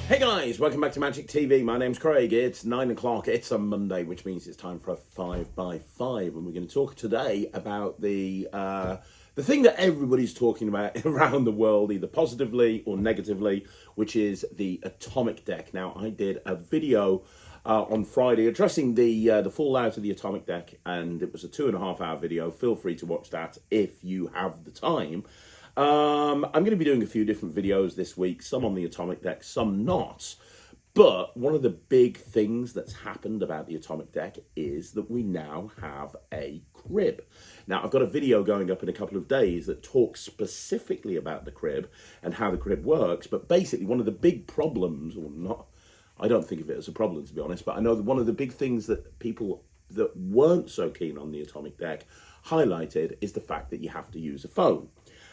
Hey guys, welcome back to Magic TV. My name's Craig. It's 9 o'clock. It's a Monday, which means it's time for a 5x5. And we're going to talk today about the thing that everybody's talking about around the world, either positively or negatively, which is the atomic deck. Now, I did a video on Friday addressing the fallout of the atomic deck, and it was a 2.5 hour video. Feel free to watch that if you have the time. I'm going to be doing a few different videos this week, some on the atomic deck, some not. But one of the big things that's happened about the atomic deck is that we now have a crib. Now, I've got a video going up in a couple of days that talks specifically about the crib and how the crib works. But basically, one of the big problems, or not, I don't think of it as a problem, to be honest, but I know that one of the big things that people that weren't so keen on the atomic deck highlighted is the fact that you have to use a phone.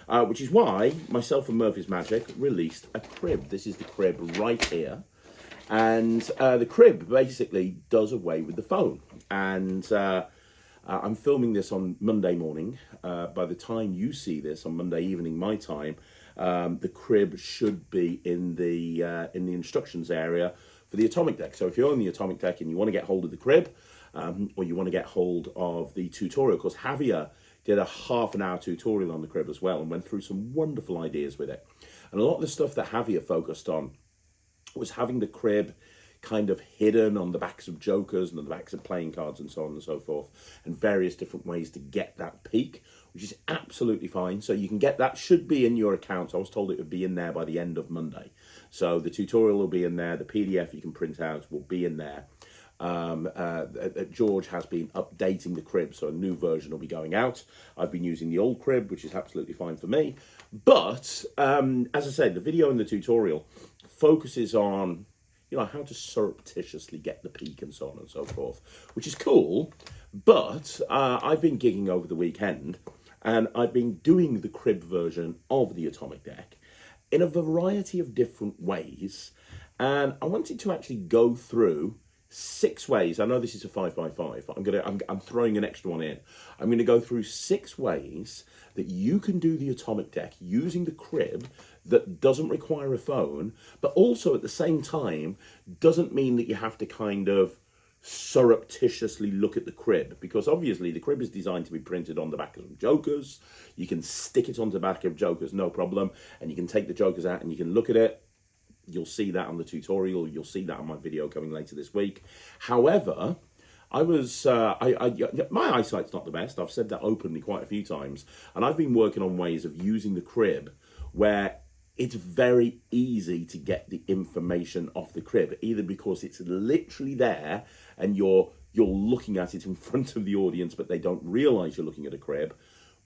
Which is why myself and Murphy's Magic released a crib. This is the crib right here. And the crib basically does away with the phone. And I'm filming this on Monday morning. By the time you see this on Monday evening, my time, the crib should be in the instructions area for the atomic deck. So if you're on the atomic deck and you want to get hold of the crib, or you want to get hold of the tutorial, because Javier did a half-an-hour tutorial on the crib as well and went through some wonderful ideas with it. And a lot of the stuff that Javier focused on was having the crib kind of hidden on the backs of jokers and on the backs of playing cards and so on and so forth, and various different ways to get that peek, which is absolutely fine. So you can get that, should be in your account. I was told it would be in there by the end of Monday. So the tutorial will be in there. The PDF you can print out will be in there. George has been updating the crib, so a new version will be going out. I've been using the old crib, which is absolutely fine for me. But as I said, the video and the tutorial focuses on, how to surreptitiously get the peak and so on and so forth, which is cool. But I've been gigging over the weekend, and I've been doing the crib version of the atomic deck in a variety of different ways. And I wanted to actually go through 6 ways. I know this is a 5x5. I'm throwing an extra one in. I'm going to go through 6 ways that you can do the atomic deck using the crib that doesn't require a phone, but also at the same time doesn't mean that you have to kind of surreptitiously look at the crib, because obviously the crib is designed to be printed on the back of jokers. You can stick it onto the back of jokers, no problem, and you can take the jokers out and you can look at it. You'll see that on the tutorial. You'll see that on my video coming later this week. However, my eyesight's not the best. I've said that openly quite a few times. And I've been working on ways of using the crib where it's very easy to get the information off the crib, either because it's literally there and you're looking at it in front of the audience, but they don't realize you're looking at a crib,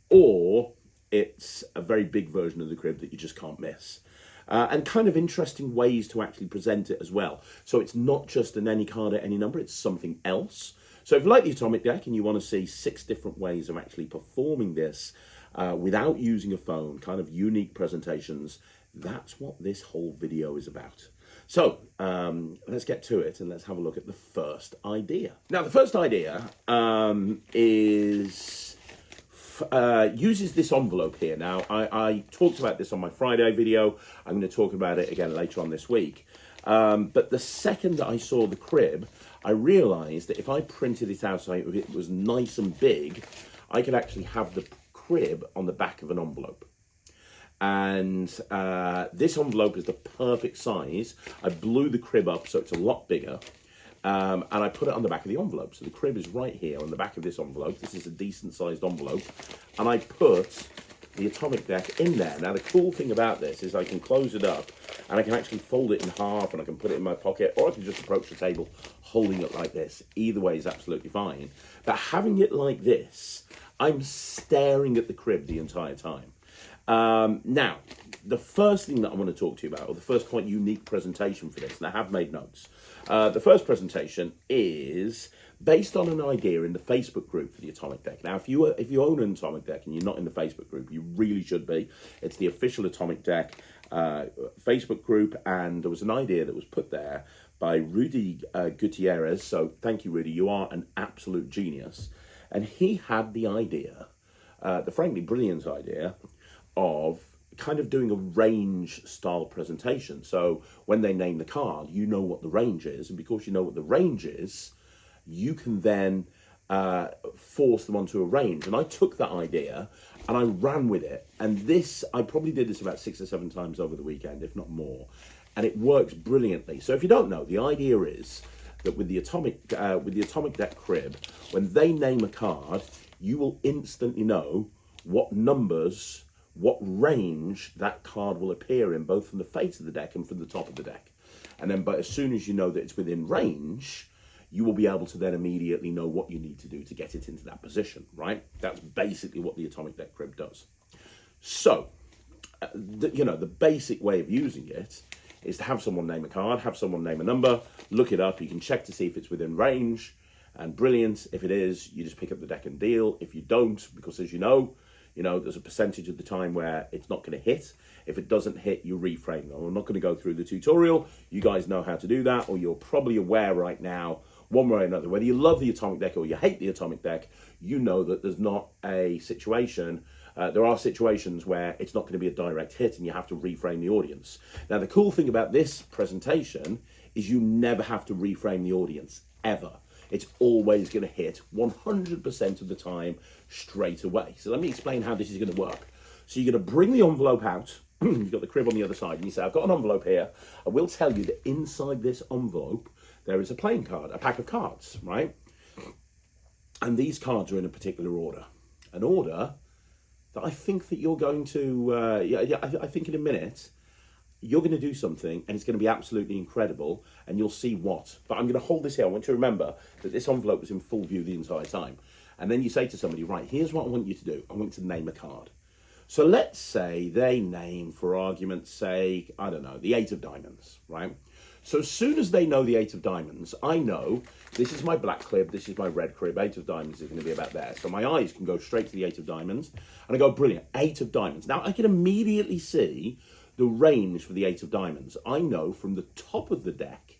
or it's a very big version of the crib that you just can't miss. And kind of interesting ways to actually present it as well. So it's not just an any card at any number, it's something else. So if you like the atomic deck and you want to see 6 different ways of actually performing this without using a phone, kind of unique presentations, that's what this whole video is about. So let's get to it and let's have a look at the first idea. Now, the first idea uses this envelope here. Now, I talked about this on my Friday video. I'm going to talk about it again later on this week. But the second that I saw the crib, I realized that if I printed it out so it was nice and big, I could actually have the crib on the back of an envelope. And this envelope is the perfect size. I blew the crib up so it's a lot bigger. And I put it on the back of the envelope. So the crib is right here on the back of this envelope. This is a decent sized envelope. And I put the atomic deck in there. Now, the cool thing about this is I can close it up and I can actually fold it in half and I can put it in my pocket, or I can just approach the table holding it like this. Either way is absolutely fine. But having it like this, I'm staring at the crib the entire time. Now, the first thing that I want to talk to you about, or the first quite unique presentation for this, and I have made notes. The first presentation is based on an idea in the Facebook group for the atomic deck. Now, if you own an atomic deck and you're not in the Facebook group, you really should be. It's the official atomic deck Facebook group, and there was an idea that was put there by Rudy Gutierrez. So thank you, Rudy. You are an absolute genius. And he had the idea, the frankly brilliant idea, of kind of doing a range style presentation. So when they name the card, you know what the range is. And because you know what the range is, you can then force them onto a range. And I took that idea and I ran with it. And this, I probably did this about 6 or 7 times over the weekend, if not more. And it works brilliantly. So if you don't know, the idea is that with the atomic deck crib, when they name a card, you will instantly know what numbers, what range that card will appear in, both from the face of the deck and from the top of the deck. And then, but as soon as you know that it's within range, you will be able to then immediately know what you need to do to get it into that position, right? That's basically what the atomic deck crib does. So, the basic way of using it is to have someone name a card, have someone name a number, look it up. You can check to see if it's within range, and brilliant. If it is, you just pick up the deck and deal. If you don't, because as you know, there's a percentage of the time where it's not going to hit. If it doesn't hit, you reframe them. I'm not going to go through the tutorial. You guys know how to do that, or you're probably aware right now, one way or another, whether you love the atomic deck or you hate the atomic deck, you know that there's not a situation. There are situations where it's not going to be a direct hit and you have to reframe the audience. Now, the cool thing about this presentation is you never have to reframe the audience, ever. It's always going to hit 100% of the time straight away. So let me explain how this is going to work. So you're going to bring the envelope out. You've got the crib on the other side and you say, I've got an envelope here. I will tell you that inside this envelope, there is a playing card, a pack of cards, right? And these cards are in a particular order. An order that I think that you're going to, I think in a minute, you're going to do something and it's going to be absolutely incredible and you'll see what. But I'm going to hold this here. I want you to remember that this envelope was in full view the entire time. And then you say to somebody, right, here's what I want you to do. I want you to name a card. So let's say they name, for argument's sake, I don't know, the 8 of diamonds, right? So as soon as they know the 8 of diamonds, I know this is my black crib, this is my red crib, 8 of diamonds is going to be about there. So my eyes can go straight to the 8 of diamonds and I go, brilliant, 8 of diamonds. Now I can immediately see the range for the 8 of diamonds. I know from the top of the deck,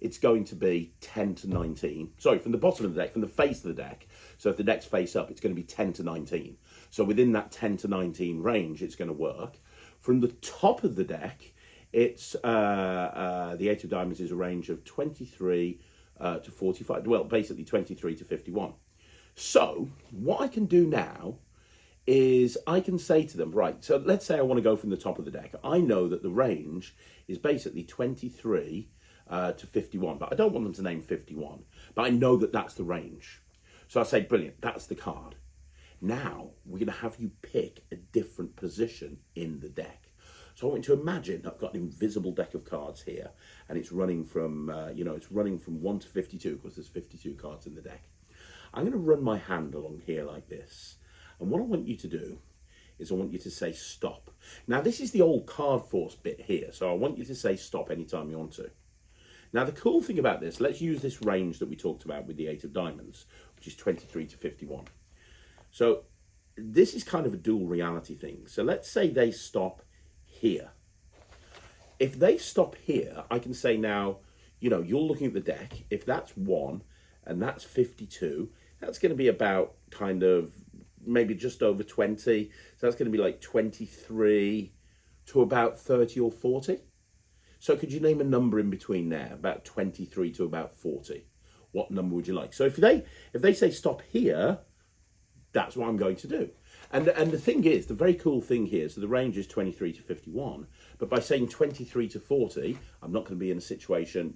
it's going to be 10 to 19. Sorry, from the bottom of the deck, from the face of the deck. So if the deck's face up, it's going to be 10 to 19. So within that 10 to 19 range, it's going to work. From the top of the deck, it's the 8 of diamonds is a range of 23 to 45. Well, basically 23 to 51. So what I can do now is I can say to them, right, so let's say I want to go from the top of the deck. I know that the range is basically 23 to 51, but I don't want them to name 51, but I know that that's the range. So I say, brilliant, that's the card. Now we're going to have you pick a different position in the deck. So I want you to imagine I've got an invisible deck of cards here, and it's running from, it's running from 1 to 52 because there's 52 cards in the deck. I'm going to run my hand along here like this. And what I want you to do is I want you to say stop. Now, this is the old card force bit here. So I want you to say stop anytime you want to. Now, the cool thing about this, let's use this range that we talked about with the 8 of diamonds, which is 23 to 51. So this is kind of a dual reality thing. So let's say they stop here. If they stop here, I can say now, you're looking at the deck. If that's 1 and that's 52, that's going to be about kind of maybe just over 20. So that's going to be like 23 to about 30 or 40. So could you name a number in between there, about 23 to about 40? What number would you like? So if they say stop here, that's what I'm going to do. And the thing is, the very cool thing here, so the range is 23 to 51, but by saying 23 to 40, I'm not going to be in a situation,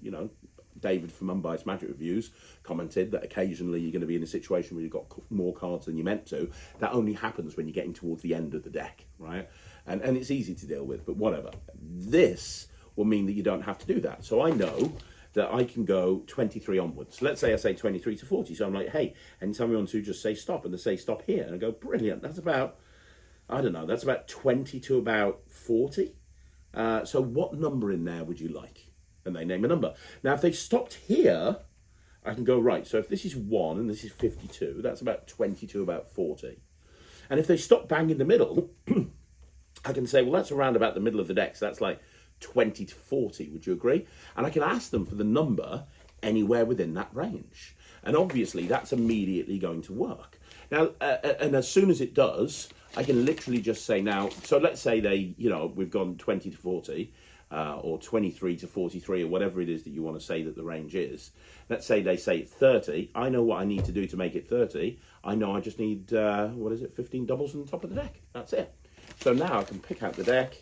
David from Unbiased Magic Reviews commented that occasionally you're going to be in a situation where you've got more cards than you meant to. That only happens when you're getting towards the end of the deck, right? And it's easy to deal with, but whatever. This will mean that you don't have to do that. So I know that I can go 23 onwards. Let's say I say 23 to 40. So I'm like, hey, anytime you want to, just say stop. And they say stop here. And I go, brilliant. That's about, I don't know, that's about 20 to about 40. So what number in there would you like? And they name a number. Now, if they stopped here, I can go, right, so if this is 1 and this is 52, that's about 20 to about 40. And if they stop bang in the middle, I can say, well, that's around about the middle of the deck. So that's like 20 to 40, would you agree? And I can ask them for the number anywhere within that range. And obviously, that's immediately going to work. Now, and as soon as it does, I can literally just say now, so let's say they, we've gone 20 to 40, or 23 to 43, or whatever it is that you want to say that the range is. Let's say they say 30. I know what I need to do to make it 30. I know I just need, 15 doubles on the top of the deck. That's it. So now I can pick out the deck,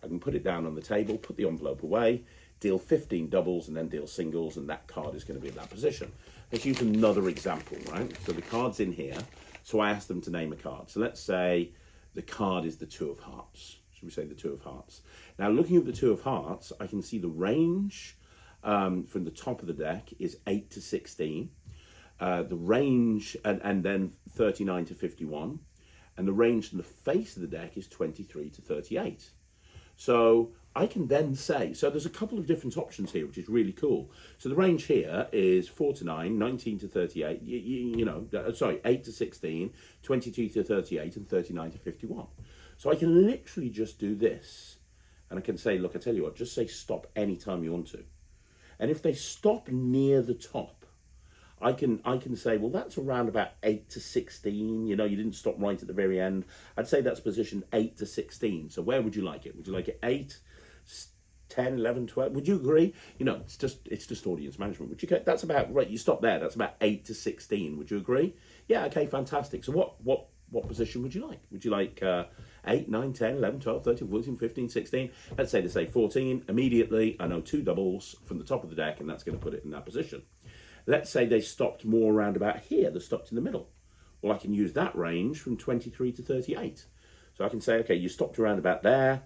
I can put it down on the table, put the envelope away, deal 15 doubles and then deal singles, and that card is going to be in that position. Let's use another example, right? So the card's in here, so I asked them to name a card. So let's say the card is the Two of Hearts. Should we say the Two of Hearts? Now, looking at the Two of Hearts, I can see the range from the top of the deck is 8 to 16. The range, and then 39 to 51. And the range from the face of the deck is 23 to 38. So I can then say, so there's a couple of different options here, which is really cool. So the range here is 4 to 9, 19 to 38, 8 to 16, 22 to 38, and 39 to 51. So I can literally just do this, and I can say, look, I tell you what, just say stop anytime you want to. And if they stop near the top, I can say, well, that's around about 8 to 16. You didn't stop right at the very end. I'd say that's position 8 to 16. So where would you like it? Would you like it 8, 10, 11, 12? Would you agree? It's just audience management. Would you? That's about right. You stop there. That's about 8 to 16. Would you agree? Yeah. Okay. Fantastic. So what position would you like? Would you like 8, 9, 10, 11, 12, 13, 14, 15, 16? Let's say they say 14. Immediately, I know 2 doubles from the top of the deck, and that's going to put it in that position. Let's say they stopped more around about here. They stopped in the middle. Well, I can use that range from 23 to 38. So I can say, okay, you stopped around about there.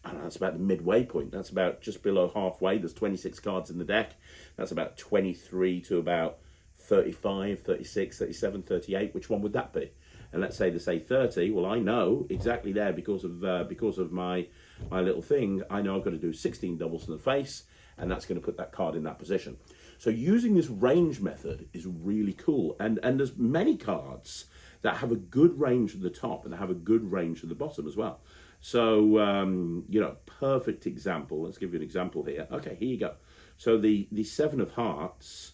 And that's about the midway point. That's about just below halfway. There's 26 cards in the deck. That's about 23 to about 35, 36, 37, 38. Which one would that be? And let's say they say 30. Well, I know exactly there because of my little thing. I know I've got to do 16 doubles in the face, and that's going to put that card in that position. So using this range method is really cool. And there's many cards that have a good range at the top and have a good range at the bottom as well. So, perfect example. Let's give you an example here. Okay, here you go. So the 7 of Hearts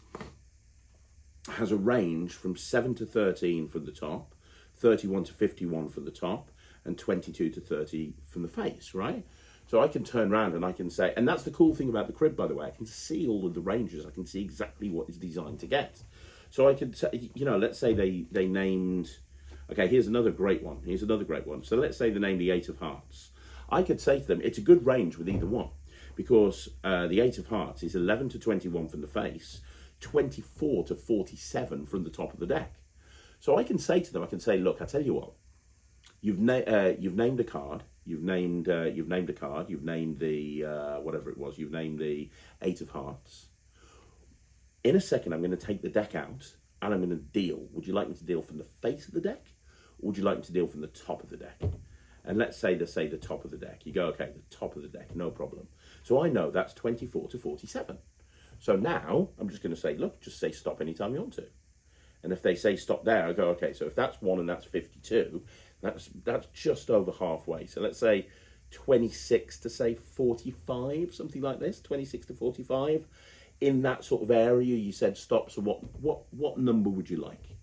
has a range from 7 to 13 from the top, 31 to 51 from the top, and 22 to 30 from the face, right? So I can turn around and I can say, and that's the cool thing about the crib, by the way, I can see all of the ranges. I can see exactly what it's designed to get. So I could say, let's say they named, okay, here's another great one. So let's say they named the 8 of Hearts. I could say to them, it's a good range with either one, because the 8 of Hearts is 11 to 21 from the face, 24 to 47 from the top of the deck. So I can say to them, look, I tell you what, you've named a card. You've named a card. You've named the whatever it was. You've named the 8 of Hearts. In a second, I'm going to take the deck out and I'm going to deal. Would you like me to deal from the face of the deck, or would you like me to deal from the top of the deck? And let's say the top of the deck. You go, okay, the top of the deck, no problem. So I know that's 24 to 47. So now I'm just going to say, look, just say stop anytime you want to. And if they say stop there, I go, okay, so if that's 1 and that's 52. That's just over halfway. So let's say 26 to say 45, something like this, 26 to 45. In that sort of area, you said stop. So what number would you like?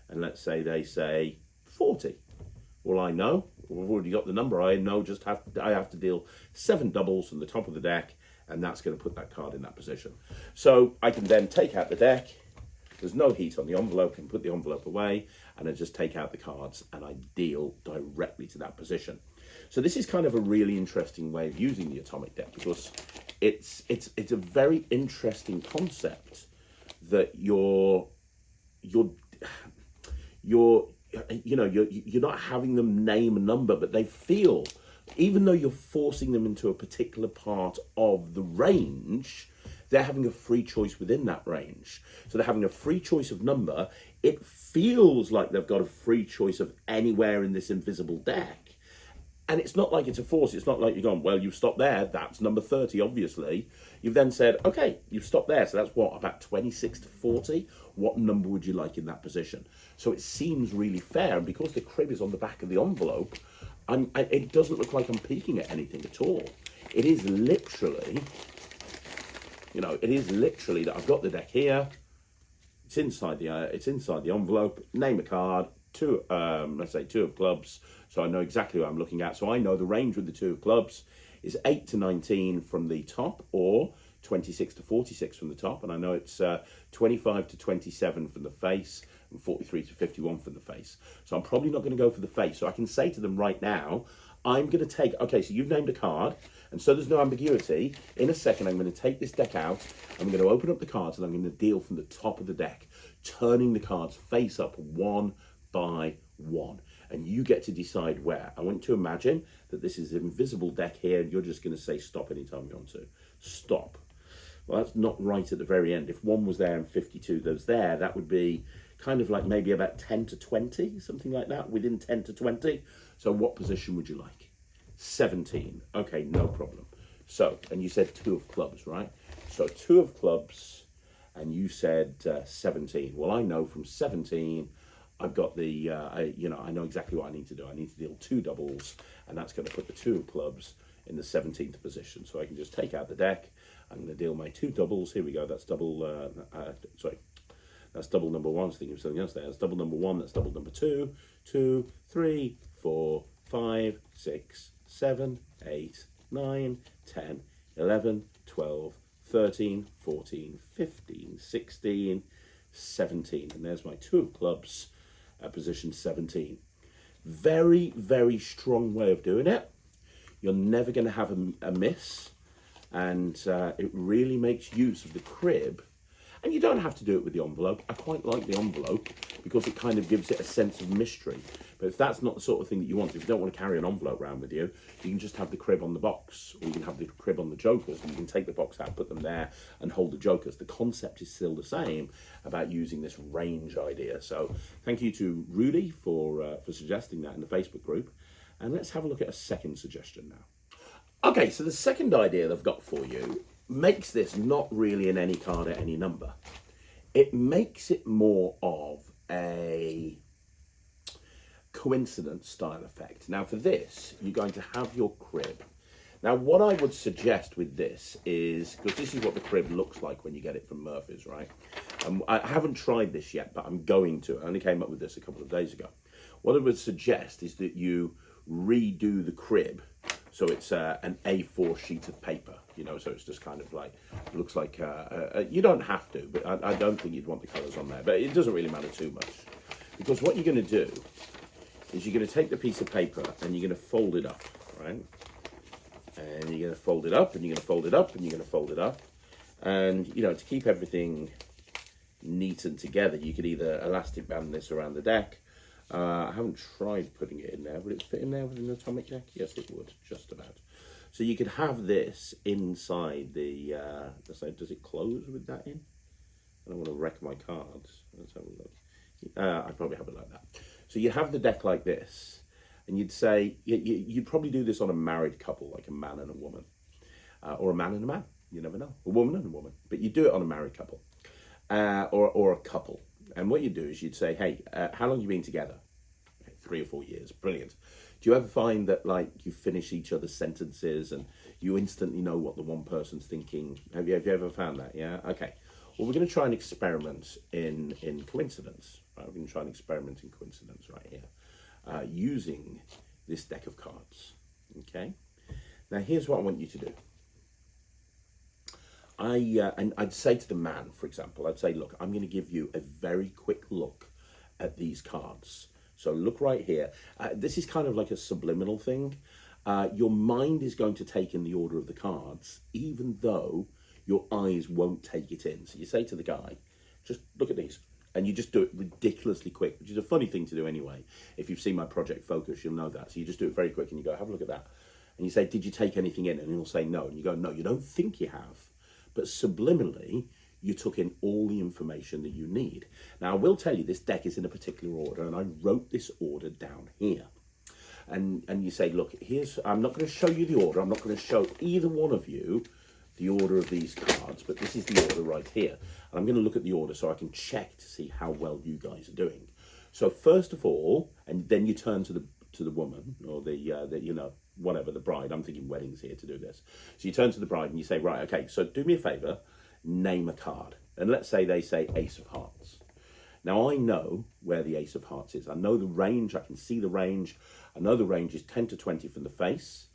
And let's say they say 40. Well, I know, we've already got the number. I know I have to deal 7 doubles from the top of the deck, and that's going to put that card in that position. So I can then take out the deck. There's no heat on the envelope. I can put the envelope away, and I just take out the cards and I deal directly to that position. So this is kind of a really interesting way of using the atomic deck, because it's a very interesting concept that you're not having them name a number, but they feel, even though you're forcing them into a particular part of the range, they're having a free choice within that range. So they're having a free choice of number. It feels like they've got a free choice of anywhere in this invisible deck. And it's not like it's a force. It's not like you're going, well, you've stopped there. That's number 30, obviously. You've then said, okay, you've stopped there. So that's what, about 26 to 40? What number would you like in that position? So it seems really fair. And because the crib is on the back of the envelope, it doesn't look like I'm peeking at anything at all. It is literally... it is literally that I've got the deck here. It's inside the envelope. Name a card, let's say two of clubs, so I know exactly what I'm looking at. So I know the range with the two of clubs is 8 to 19 from the top, or 26 to 46 from the top, and I know it's 25 to 27 from the face, and 43 to 51 from the face. So I'm probably not going to go for the face. So I can say to them right now, I'm going to take, okay, so you've named a card, and so there's no ambiguity. In a second, I'm going to take this deck out, I'm going to open up the cards, and I'm going to deal from the top of the deck, turning the cards face up one by one. And you get to decide where. I want you to imagine that this is an invisible deck here, and you're just going to say stop anytime you want to. Stop. Well, that's not right at the very end. If 1 was there and 52 was there, that would be kind of like maybe about 10 to 20, something like that, within 10 to 20. So what position would you like? 17. Okay, no problem. So, and you said 2 of clubs, right? So 2 of clubs, and you said 17. Well, I know from 17, I've got the, I know exactly what I need to do. I need to deal 2 doubles, and that's going to put the 2 of clubs in the 17th position. So I can just take out the deck. I'm going to deal my 2 doubles. Here we go. That's double, that's double number 1. I was thinking of something else there. That's double number 1. That's double number 2. 2, 3, 4, 5, 6, 7, 8, 9, 10, 11, 12, 13, 14, 15, 16, 17. And there's my 2 of clubs at position 17. Very, very strong way of doing it. You're never going to have a miss. And it really makes use of the crib. And you don't have to do it with the envelope. I quite like the envelope because it kind of gives it a sense of mystery. But if that's not the sort of thing that you want, if you don't want to carry an envelope around with you, you can just have the crib on the box, or you can have the crib on the jokers, and you can take the box out, put them there, and hold the jokers. The concept is still the same about using this range idea. So thank you to Rudy for suggesting that in the Facebook group. And let's have a look at a second suggestion now. Okay, so the second idea that I've got for you makes this not really in any card at any number. It makes it more of a coincidence style effect. Now for this, you're going to have your crib. Now what I would suggest with this is, because this is what the crib looks like when you get it from Murphy's, right? I haven't tried this yet, but I'm going to. I only came up with this a couple of days ago. What I would suggest is that you redo the crib so it's an A4 sheet of paper, so it's just kind of like, looks like, you don't have to, but I don't think you'd want the colours on there, but it doesn't really matter too much. Because what you're going to do is you're going to take the piece of paper and you're going to fold it up, right? And you're going to fold it up, and you're going to fold it up, and you're going to fold it up. And, to keep everything neat and together, you could either elastic band this around the deck. I haven't tried putting it in there. Would it fit in there with an atomic deck? Yes, it would, just about. So you could have this inside the, does it close with that in? I don't want to wreck my cards. Let's have a look. I'd probably have it like that. So you have the deck like this, and you'd say, you'd probably do this on a married couple, like a man and a woman, or a man and a man, you never know, a woman and a woman, but you do it on a married couple, or a couple. And what you do is you'd say, hey, how long have you been together? 3 or 4 years. Brilliant. Do you ever find that, like, you finish each other's sentences and you instantly know what the one person's thinking? Have you ever found that? Yeah? Okay. Well, we're going to try an experiment in coincidence. Right? We're going to try an experiment in coincidence right here, using this deck of cards. Okay? Now, here's what I want you to do. And I'd say to the man, for example, I'd say, look, I'm going to give you a very quick look at these cards. So look right here. This is kind of like a subliminal thing. Your mind is going to take in the order of the cards, even though your eyes won't take it in. So you say to the guy, just look at these. And you just do it ridiculously quick, which is a funny thing to do anyway. If you've seen my Project Focus, you'll know that. So you just do it very quick and you go, have a look at that. And you say, did you take anything in? And he'll say no. And you go, no, you don't think you have. But subliminally, you took in all the information that you need. Now, I will tell you, this deck is in a particular order, and I wrote this order down here. And you say, look, I'm not going to show you the order. I'm not going to show either one of you the order of these cards, but this is the order right here. And I'm going to look at the order so I can check to see how well you guys are doing. So first of all, and then you turn to the woman, or whatever, the bride. I'm thinking weddings here to do this. So you turn to the bride and you say, right, okay, so do me a favor, name a card. And let's say they say Ace of Hearts. Now I know where the ace of hearts is. I know the range. I can see the range. I know the range is 10 to 20 from the face.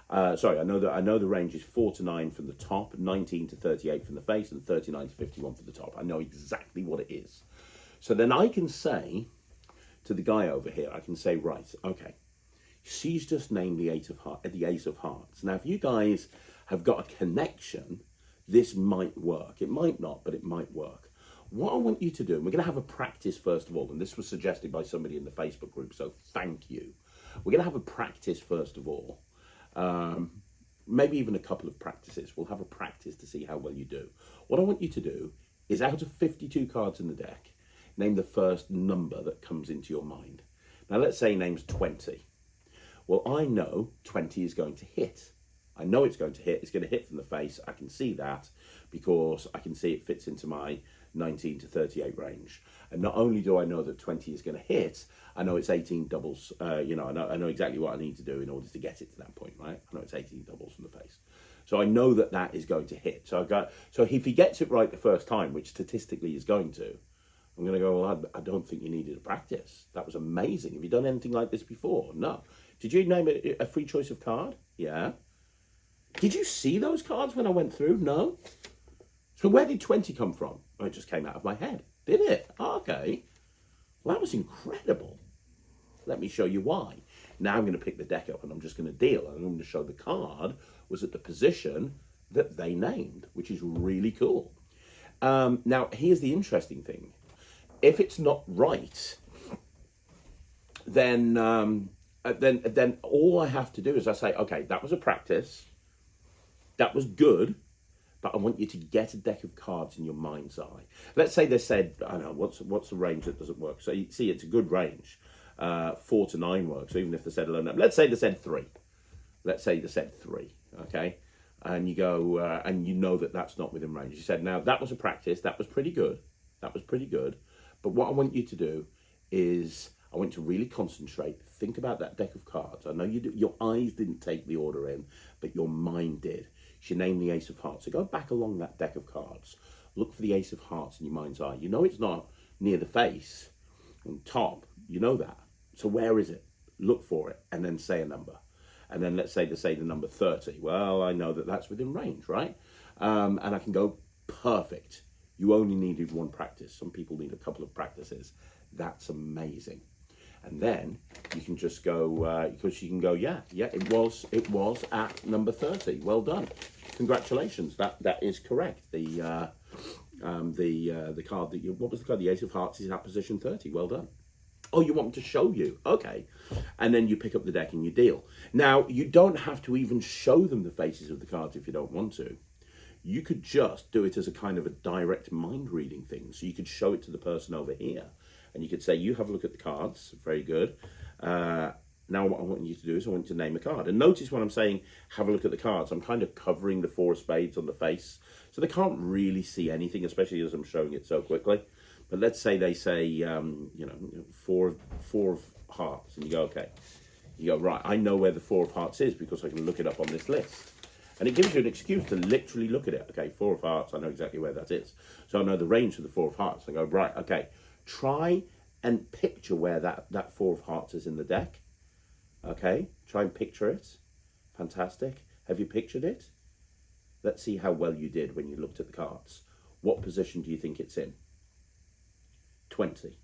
I know the range is 4 to 9 from the top, 19 to 38 from the face, and 39 to 51 from the top. I know exactly what it is. So then I can say to the guy over here, I can say, right, okay, she's just named the ace of hearts. Now, if you guys have got a connection, this might work. It might not, but it might work. What I want you to do, and we're going to have a practice first of all, and this was suggested by somebody in the Facebook group, so thank you. We're going to have a practice first of all. Maybe even a couple of practices. We'll have a practice to see how well you do. What I want you to do is, out of 52 cards in the deck, name the first number that comes into your mind. Now, let's say name's 20. Well, I know 20 is going to hit. I know it's going to hit. It's going to hit from the face. I can see that because I can see it fits into my 19 to 38 range. And not only do I know that 20 is going to hit, I know it's 18 doubles. I know exactly what I need to do in order to get it to that point, right? I know it's 18 doubles from the face. So I know that that is going to hit. So if he gets it right the first time, which statistically is going to, I'm going to go, well, I don't think you needed a practice. That was amazing. Have you done anything like this before? No. Did you name a free choice of card? Yeah. Did you see those cards when I went through? No. So where did 20 come from? Oh, it just came out of my head. Did it? Oh, okay. Well, that was incredible. Let me show you why. Now I'm going to pick the deck up and I'm just going to deal. And I'm going to show the card was at the position that they named, which is really cool. Now, here's the interesting thing. If it's not right, then all I have to do is I say, okay, that was a practice. That was good. But I want you to get a deck of cards in your mind's eye. Let's say they said, I don't know, what's the range that doesn't work? So you see, it's a good range. 4 to 9 works, so even if they said a low number. Let's say they said 3. Let's say they said 3, okay? And you go, and you know that that's not within range. You said, now, that was a practice. That was pretty good. That was pretty good. But what I want you to do is, I want you to really concentrate. Think about that deck of cards. I know your eyes didn't take the order in, but your mind did. She named the ace of hearts. So go back along that deck of cards. Look for the ace of hearts in your mind's eye. You know it's not near the face, on top. You know that. So where is it? Look for it and then say a number. And then let's say they say the number 30. Well, I know that that's within range, right? And I can go, perfect. You only needed one practice. Some people need a couple of practices. That's amazing. And then you can just go, because you can go, yeah, it was at number 30. Well done. Congratulations. That is correct. The card that what was the card? The ace of hearts is at position 30. Well done. Oh, you want me to show you? Okay. And then you pick up the deck and you deal. Now, you don't have to even show them the faces of the cards if you don't want to. You could just do it as a kind of a direct mind reading thing. So you could show it to the person over here. And you could say, you have a look at the cards. Very good. Now what I want you to do is I want you to name a card. And notice when I'm saying, have a look at the cards, I'm kind of covering the 4 of spades on the face. So they can't really see anything, especially as I'm showing it so quickly. But let's say they say, 4 of hearts. And you go, okay. You go, right, I know where the 4 of hearts is because I can look it up on this list. And it gives you an excuse to literally look at it. Okay, 4 of hearts, I know exactly where that is. So I know the range of the 4 of hearts. I go, right, okay. Try and picture where that 4 of hearts is in the deck. Okay, try and picture it. Fantastic. Have you pictured it? Let's see how well you did when you looked at the cards. What position do you think it's in? 20.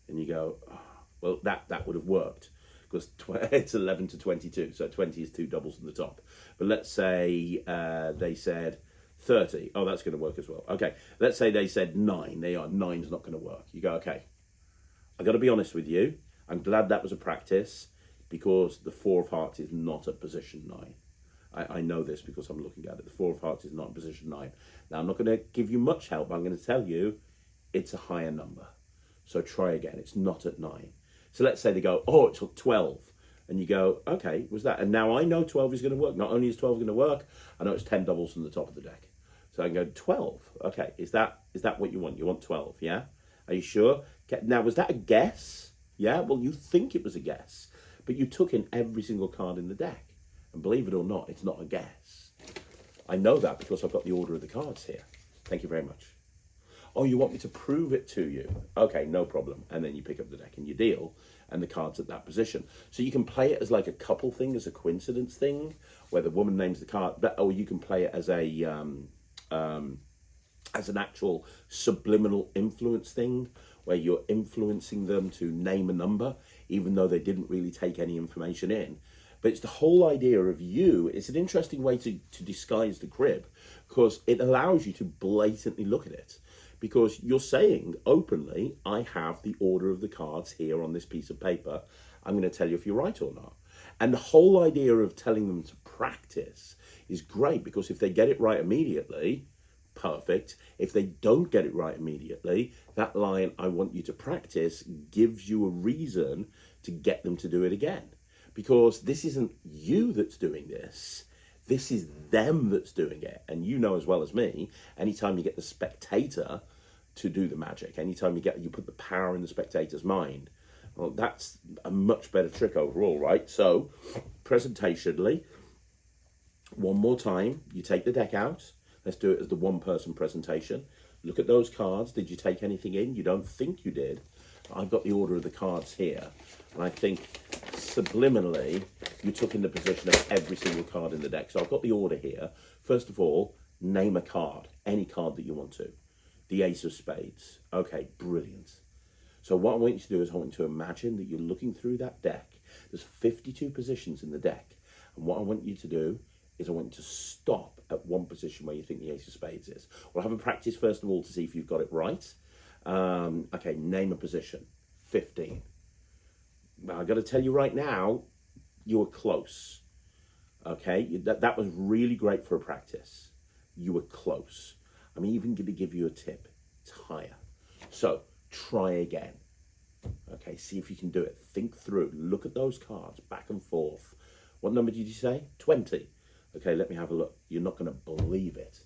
And you go, oh, well, that would have worked because it's 11 to 22. So 20 is 2 doubles on the top. But let's say they said 30. Oh, that's going to work as well. Okay, let's say they said 9. 9's not going to work. You go, okay. I got to be honest with you. I'm glad that was a practice because the 4 of hearts is not at position 9. I know this because I'm looking at it. The 4 of hearts is not in position 9. Now, I'm not going to give you much help. But I'm going to tell you it's a higher number. So try again. It's not at 9. So let's say they go, oh, it's at 12. And you go, okay, was that? And now I know 12 is going to work. Not only is 12 going to work, I know it's 10 doubles from the top of the deck. So I can go 12. Okay, is that what you want? You want 12, yeah? Are you sure? Now, was that a guess? Yeah, well, you think it was a guess. But you took in every single card in the deck. And believe it or not, it's not a guess. I know that because I've got the order of the cards here. Thank you very much. Oh, you want me to prove it to you? Okay, no problem. And then you pick up the deck and you deal, and the card's at that position. So you can play it as like a couple thing, as a coincidence thing, where the woman names the card, or you can play it as an actual subliminal influence thing, where you're influencing them to name a number, even though they didn't really take any information in. But it's the whole idea of you. It's an interesting way to disguise the crib, because it allows you to blatantly look at it. Because you're saying openly, I have the order of the cards here on this piece of paper. I'm going to tell you if you're right or not. And the whole idea of telling them to practice is great, because if they get it right immediately, perfect. If they don't get it right immediately, that line, I want you to practice, gives you a reason to get them to do it again. Because this isn't you that's doing this. This is them that's doing it. And you know as well as me, anytime you get the spectator to do the magic, anytime you put the power in the spectator's mind, well, that's a much better trick overall, right? So, presentationally, one more time, you take the deck out. Let's do it as the one-person presentation. Look at those cards. Did you take anything in? You don't think you did. I've got the order of the cards here. And I think subliminally, you took in the position of every single card in the deck. So I've got the order here. First of all, name a card. Any card that you want to. The Ace of Spades. Okay, brilliant. So what I want you to do is I want you to imagine that you're looking through that deck. There's 52 positions in the deck. And what I want you to do is I want you to stop at one position where you think the Ace of Spades is. We'll have a practice first of all to see if you've got it right. Okay, name a position. 15. Well, I've got to tell you right now, you were close. Okay, that was really great for a practice. You were close. I'm even going to give you a tip. It's higher. So try again. Okay, see if you can do it. Think through. Look at those cards back and forth. What number did you say? 20. Okay, let me have a look. You're not going to believe it.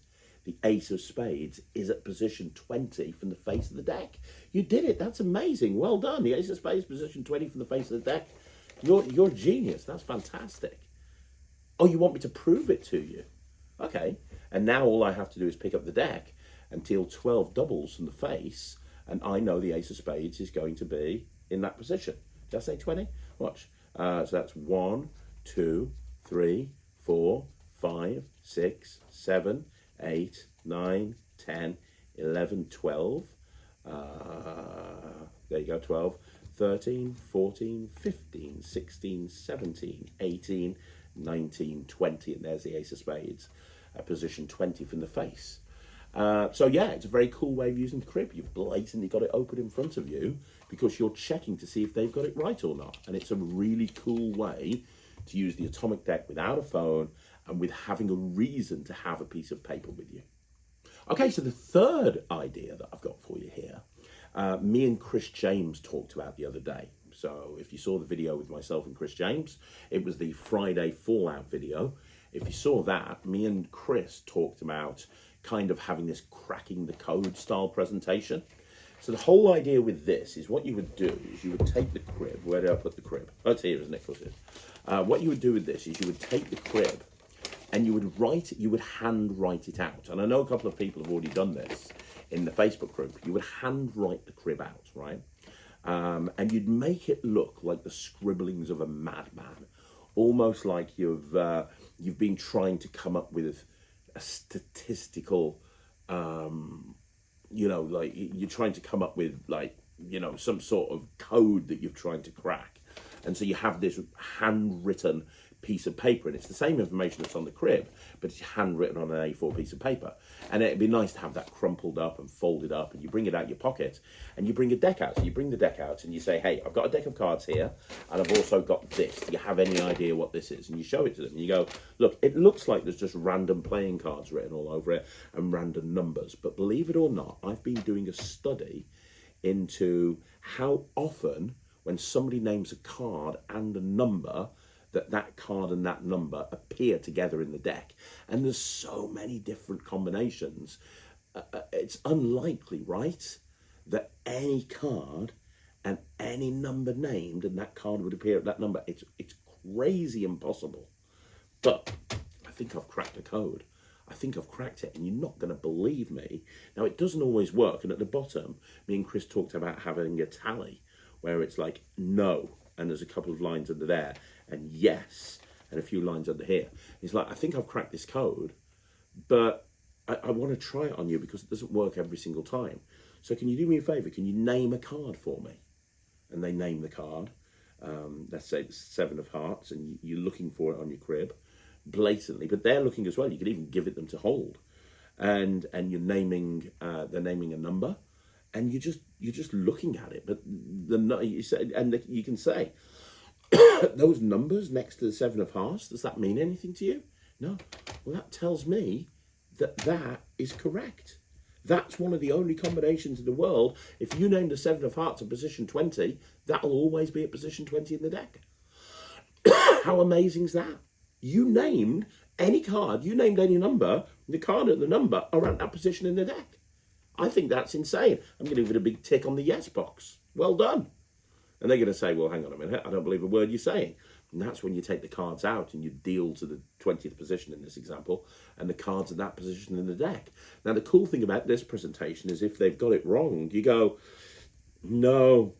The Ace of Spades is at position 20 from the face of the deck. You did it. That's amazing. Well done. The Ace of Spades, position 20 from the face of the deck. You're a genius. That's fantastic. Oh, you want me to prove it to you? Okay. And now all I have to do is pick up the deck and deal 12 doubles from the face, and I know the Ace of Spades is going to be in that position. Did I say 20? Watch. So that's 1, 2, 3, 4, 5, 6, 7, 8, 9, 10, 11, 12. There you go, 12, 13, 14, 15, 16, 17, 18, 19, 20. And there's the Ace of Spades at position 20 from the face. So yeah, it's a very cool way of using the crib. You've blatantly got it open in front of you because you're checking to see if they've got it right or not. And it's a really cool way to use the atomic deck without a phone and with having a reason to have a piece of paper with you. Okay, so the third idea that I've got for you here, me and Chris James talked about the other day. So if you saw the video with myself and Chris James, it was the Friday Fallout video. If you saw that, me and Chris talked about kind of having this cracking the code style presentation. So the whole idea with this is what you would do is you would take the crib. Where did I put the crib? Oh, it's here, isn't it? Of course it is. What you would do with this is you would take the crib and you would hand write it out. And I know a couple of people have already done this in the Facebook group. You would hand write the crib out, right? And you'd make it look like the scribblings of a madman, almost like you've been trying to come up with a statistical, like you're trying to come up with some sort of code that you're trying to crack. And so you have this handwritten piece of paper, and it's the same information that's on the crib, but it's handwritten on an A4 piece of paper. And it'd be nice to have that crumpled up and folded up, and you bring it out your pocket and you bring a deck out. So you bring the deck out and you say, hey, I've got a deck of cards here and I've also got this. Do you have any idea what this is? And you show it to them and you go, look, it looks like there's just random playing cards written all over it and random numbers. But believe it or not, I've been doing a study into how often when somebody names a card and a number, that card and that number appear together in the deck. And there's so many different combinations. It's unlikely, right, that any card and any number named and that card would appear at that number. It's crazy impossible. But I think I've cracked the code. I think I've cracked it, and you're not going to believe me. Now, it doesn't always work, and at the bottom, me and Chris talked about having a tally where it's like no, and there's a couple of lines under there, and yes, and a few lines under here. He's like, I think I've cracked this code, but I want to try it on you because it doesn't work every single time. So can you do me a favour? Can you name a card for me? And they name the card. Let's say it's 7 of hearts, and you're looking for it on your crib blatantly, but they're looking as well. You could even give it them to hold, and you're naming they're naming a number, and you're just looking at it. But you say, and you can say those numbers next to the 7 of hearts, does that mean anything to you? No. Well, that tells me that is correct. That's one of the only combinations in the world. If you name the 7 of hearts at position 20, that'll always be at position 20 in the deck. How amazing is that? You named any card, you named any number, the card and the number are at that position in the deck. I think that's insane. I'm going to give it a big tick on the yes box. Well done. And they're going to say, well, hang on a minute, I don't believe a word you're saying. And that's when you take the cards out and you deal to the 20th position in this example, and the cards in that position in the deck. Now, the cool thing about this presentation is if they've got it wrong, you go, no.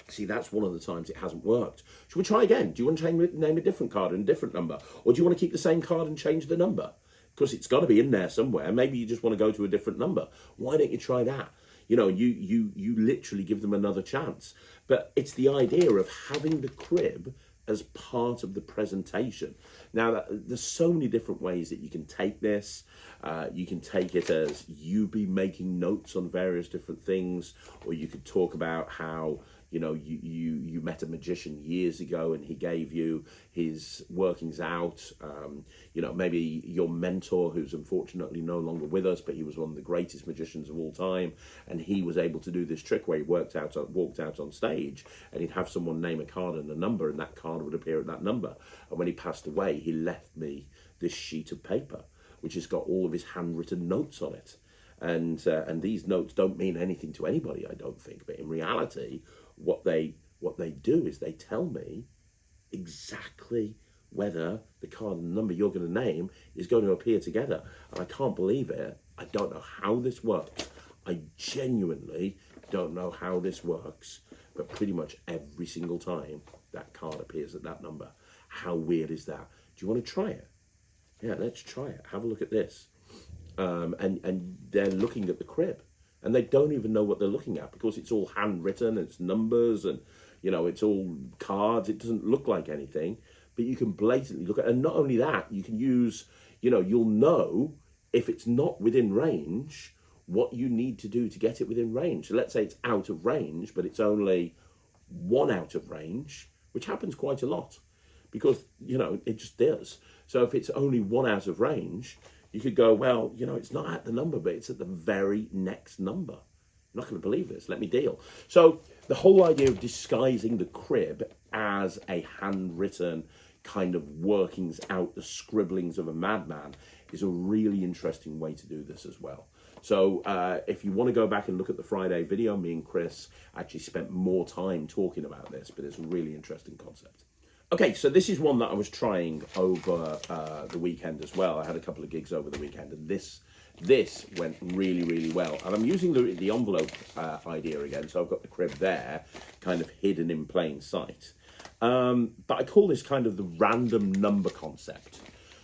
See, that's one of the times it hasn't worked. Should we try again? Do you want to name a different card and a different number? Or do you want to keep the same card and change the number? Because it's got to be in there somewhere. Maybe you just want to go to a different number. Why don't you try that? You know, you literally give them another chance. But it's the idea of having the crib as part of the presentation. Now, there's so many different ways that you can take this. You can take it as you be making notes on various different things, or you could talk about how, you know, you met a magician years ago and he gave you his workings out. You know, maybe your mentor, who's unfortunately no longer with us, but he was one of the greatest magicians of all time, and he was able to do this trick where he walked out on stage, and he'd have someone name a card and a number, and that card would appear at that number. And when he passed away, he left me this sheet of paper, which has got all of his handwritten notes on it. And these notes don't mean anything to anybody, I don't think. But in reality, what they do is they tell me exactly whether the card and the number you're going to name is going to appear together. And I can't believe it. I don't know how this works. I genuinely don't know how this works. But pretty much every single time that card appears at that number. How weird is that? Do you want to try it? Yeah, let's try it. Have a look at this. And they're looking at the crib, and they don't even know what they're looking at because it's all handwritten, it's numbers, and you know, it's all cards. It doesn't look like anything, but you can blatantly look at it. And not only that, you can use, you know, you'll know if it's not within range what you need to do to get it within range. So let's say it's out of range, but it's only 1 out of range, which happens quite a lot because, you know, it just does. So if it's only 1 out of range, you could go, well, you know, it's not at the number, but it's at the very next number. I'm not going to believe this. Let me deal. So the whole idea of disguising the crib as a handwritten kind of workings out, the scribblings of a madman, is a really interesting way to do this as well. So if you want to go back and look at the Friday video, me and Chris actually spent more time talking about this, but it's a really interesting concept. Okay, so this is one that I was trying over the weekend as well. I had a couple of gigs over the weekend, and this went really, really well. And I'm using the envelope idea again, so I've got the crib there, kind of hidden in plain sight. But I call this kind of the random number concept.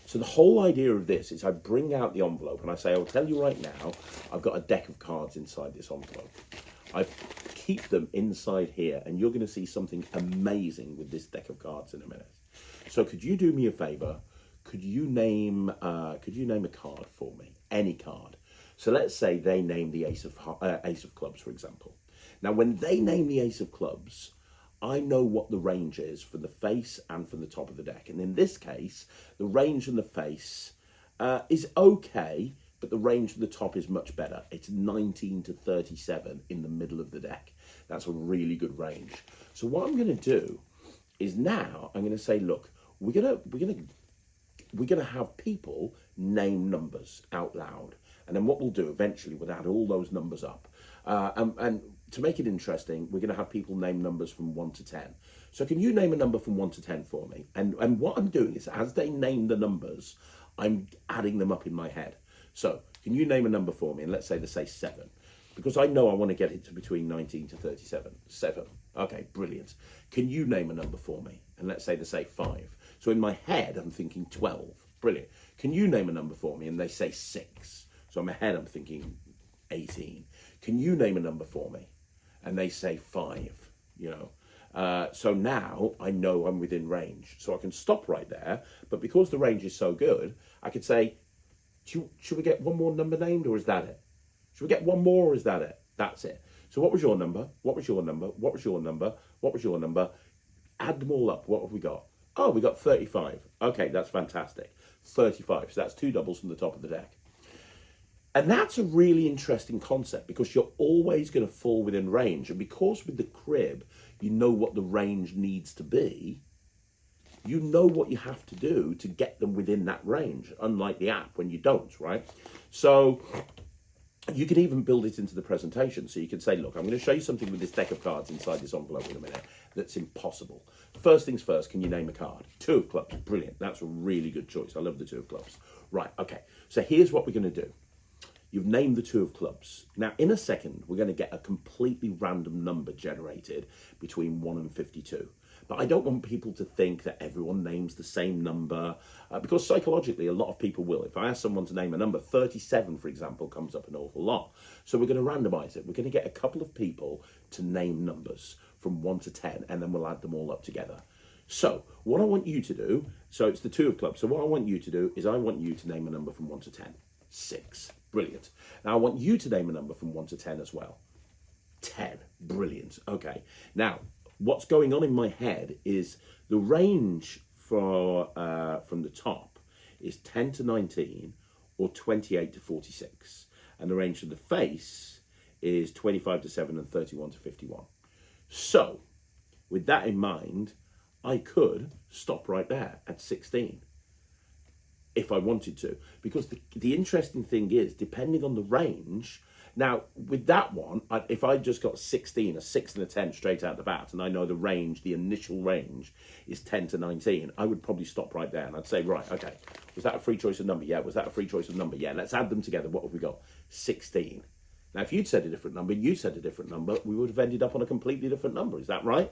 So the whole idea of this is I bring out the envelope and I say, I'll tell you right now, I've got a deck of cards inside this envelope. I keep them inside here, and you're going to see something amazing with this deck of cards in a minute. So could you do me a favor? Could you name a card for me? Any card. So let's say they name the Ace of Clubs, for example. Now, when they name the Ace of Clubs, I know what the range is for the face and from the top of the deck. And in this case, the range from the face is okay, but the range from the top is much better. It's 19 to 37 in the middle of the deck. That's a really good range. So what I'm going to do is now I'm going to say, look, we're going to have people name numbers out loud. And then what we'll do eventually, we'll add all those numbers up. And to make it interesting, we're going to have people name numbers from 1 to 10. So can you name a number from 1 to 10 for me? And what I'm doing is, as they name the numbers, I'm adding them up in my head. So can you name a number for me? And let's say 7. Because I know I want to get it to between 19 to 37. 7. Okay, brilliant. Can you name a number for me? And let's say 5. So in my head, I'm thinking 12. Brilliant. Can you name a number for me? And they say 6. So in my head, I'm thinking 18. Can you name a number for me? And they say 5, So now I know I'm within range. So I can stop right there. But because the range is so good, I could say, should we get one more number named, or is that it? Should we get one more, or is that it? That's it. So what was your number? What was your number? What was your number? What was your number? Add them all up. What have we got? Oh, we got 35. Okay, that's fantastic. 35. So that's 2 doubles from the top of the deck. And that's a really interesting concept, because you're always going to fall within range. And because with the crib, you know what the range needs to be, you know what you have to do to get them within that range, unlike the app when you don't, right? So you can even build it into the presentation. So you can say, look, I'm going to show you something with this deck of cards inside this envelope in a minute that's impossible. First things first, can you name a card? 2 of clubs. Brilliant. That's a really good choice. I love the 2 of clubs. Right, okay. So here's what we're going to do. You've named the 2 of clubs. Now, in a second, we're going to get a completely random number generated between 1 and 52. But I don't want people to think that everyone names the same number, because psychologically, a lot of people will. If I ask someone to name a number, 37, for example, comes up an awful lot. So we're going to randomize it. We're going to get a couple of people to name numbers from 1 to 10, and then we'll add them all up together. So what I want you to do, so it's the 2 of clubs. So what I want you to do is I want you to name a number from 1 to 10. 6. Brilliant. Now I want you to name a number from 1 to 10 as well. 10. Brilliant. Okay. Now, what's going on in my head is the range for from the top is 10 to 19 or 28 to 46. And the range for the face is 25 to 7 and 31 to 51. So, with that in mind, I could stop right there at 16 if I wanted to. Because the interesting thing is, depending on the range, now, with that one, if I just got 16, a 6 and a 10 straight out the bat, and I know the range, the initial range is 10 to 19, I would probably stop right there. And I'd say, right, okay, was that a free choice of number? Yeah. Was that a free choice of number? Yeah. Let's add them together. What have we got? 16. Now, if you'd said a different number, you said a different number, we would have ended up on a completely different number. Is that right?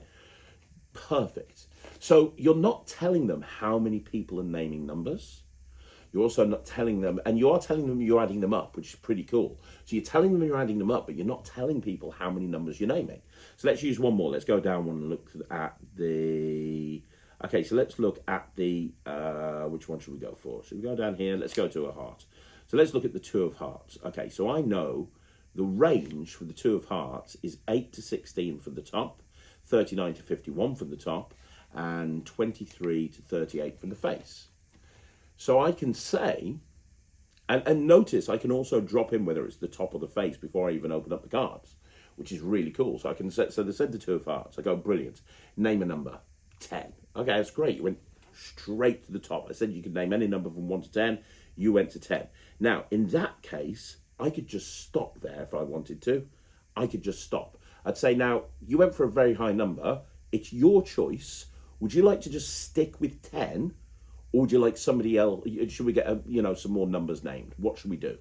Perfect. So you're not telling them how many people are naming numbers. You're also not telling them, and you are telling them you're adding them up, which is pretty cool. So you're telling them you're adding them up, but you're not telling people how many numbers you're naming. So let's use one more. Let's go down one and look at the... Okay, so let's look at the... which one should we go for? Should we go down here? Let's go to a heart. So let's look at the 2 of hearts. Okay, so I know the range for the 2 of hearts is 8 to 16 from the top, 39 to 51 from the top, and 23 to 38 from the face. So I can say, and notice I can also drop in whether it's the top or the face before I even open up the cards, which is really cool. So I can say, so they said the 2 of hearts. I go, brilliant. Name a number. 10. Okay, that's great. You went straight to the top. I said you could name any number from 1 to 10. You went to 10. Now, in that case, I could just stop there if I wanted to. I could just stop. I'd say, now, you went for a very high number. It's your choice. Would you like to just stick with 10? Or would you like somebody else? Should we get some more numbers named? What should we do?